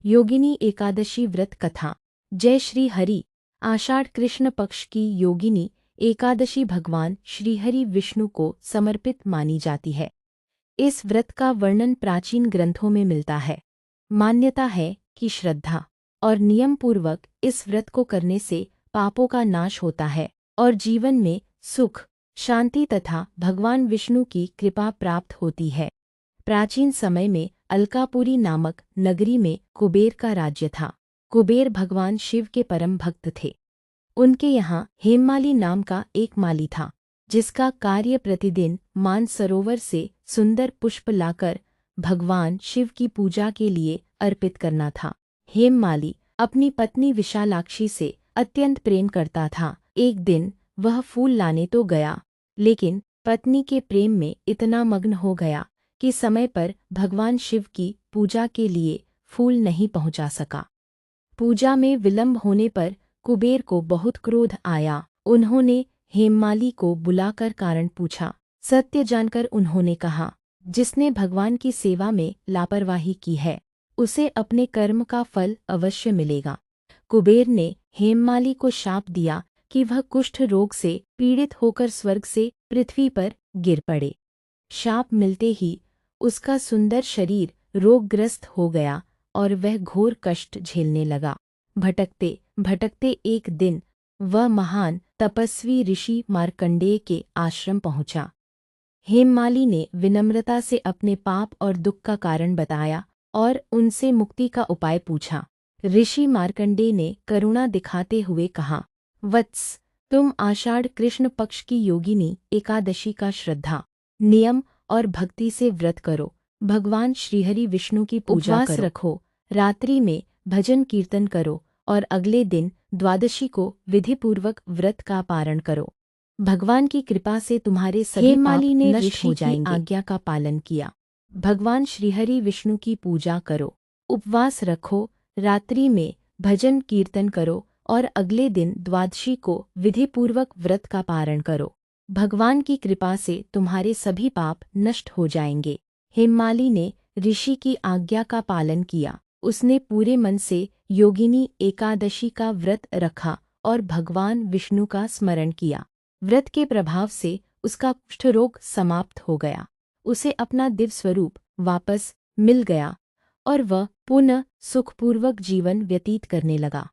योगिनी एकादशी व्रत कथा। जय श्री हरि। आषाढ़ कृष्ण पक्ष की योगिनी एकादशी भगवान श्रीहरि विष्णु को समर्पित मानी जाती है। इस व्रत का वर्णन प्राचीन ग्रंथों में मिलता है। मान्यता है कि श्रद्धा और नियम पूर्वक इस व्रत को करने से पापों का नाश होता है और जीवन में सुख, शांति तथा भगवान विष्णु की कृपा प्राप्त होती है। प्राचीन समय में अलकापुरी नामक नगरी में कुबेर का राज्य था। कुबेर भगवान शिव के परम भक्त थे। उनके यहाँ हेममाली नाम का एक माली था, जिसका कार्य प्रतिदिन मानसरोवर से सुंदर पुष्प लाकर भगवान शिव की पूजा के लिए अर्पित करना था। हेममाली अपनी पत्नी विशालाक्षी से अत्यंत प्रेम करता था। एक दिन वह फूल लाने तो गया, लेकिन पत्नी के प्रेम में इतना मग्न हो गया कि समय पर भगवान शिव की पूजा के लिए फूल नहीं पहुंचा सका। पूजा में विलंब होने पर कुबेर को बहुत क्रोध आया। उन्होंने हेममाली को बुलाकर कारण पूछा। सत्य जानकर उन्होंने कहा, जिसने भगवान की सेवा में लापरवाही की है, उसे अपने कर्म का फल अवश्य मिलेगा। कुबेर ने हेममाली को शाप दिया कि वह कुष्ठ रोग से पीड़ित होकर स्वर्ग से पृथ्वी पर गिर पड़े। शाप मिलते ही उसका सुंदर शरीर रोगग्रस्त हो गया और वह घोर कष्ट झेलने लगा। भटकते भटकते एक दिन वह महान तपस्वी ऋषि मार्कंडेय के आश्रम पहुंचा। हेममाली ने विनम्रता से अपने पाप और दुख का कारण बताया और उनसे मुक्ति का उपाय पूछा। ऋषि मार्कंडेय ने करुणा दिखाते हुए कहा, वत्स, तुम आषाढ़ कृष्ण पक्ष की योगिनी एकादशी का श्रद्धा, नियम और भक्ति से व्रत करो। भगवान श्रीहरि विष्णु की पूजा करो, रखो, रात्रि में भजन कीर्तन करो और अगले दिन द्वादशी को विधिपूर्वक व्रत का पारण करो। भगवान की कृपा से तुम्हारे सभी पाप नष्ट हो जाएंगे। आज्ञा का पालन किया। भगवान श्रीहरि विष्णु की पूजा करो, उपवास रखो, रात्रि में भजन कीर्तन करो और अगले दिन द्वादशी को विधिपूर्वक व्रत का पारण करो। भगवान की कृपा से तुम्हारे सभी पाप नष्ट हो जाएंगे। हेममाली ने ऋषि की आज्ञा का पालन किया। उसने पूरे मन से योगिनी एकादशी का व्रत रखा और भगवान विष्णु का स्मरण किया। व्रत के प्रभाव से उसका कुष्ठ रोग समाप्त हो गया। उसे अपना दिव्य स्वरूप वापस मिल गया और वह पुनः सुखपूर्वक जीवन व्यतीत करने लगा।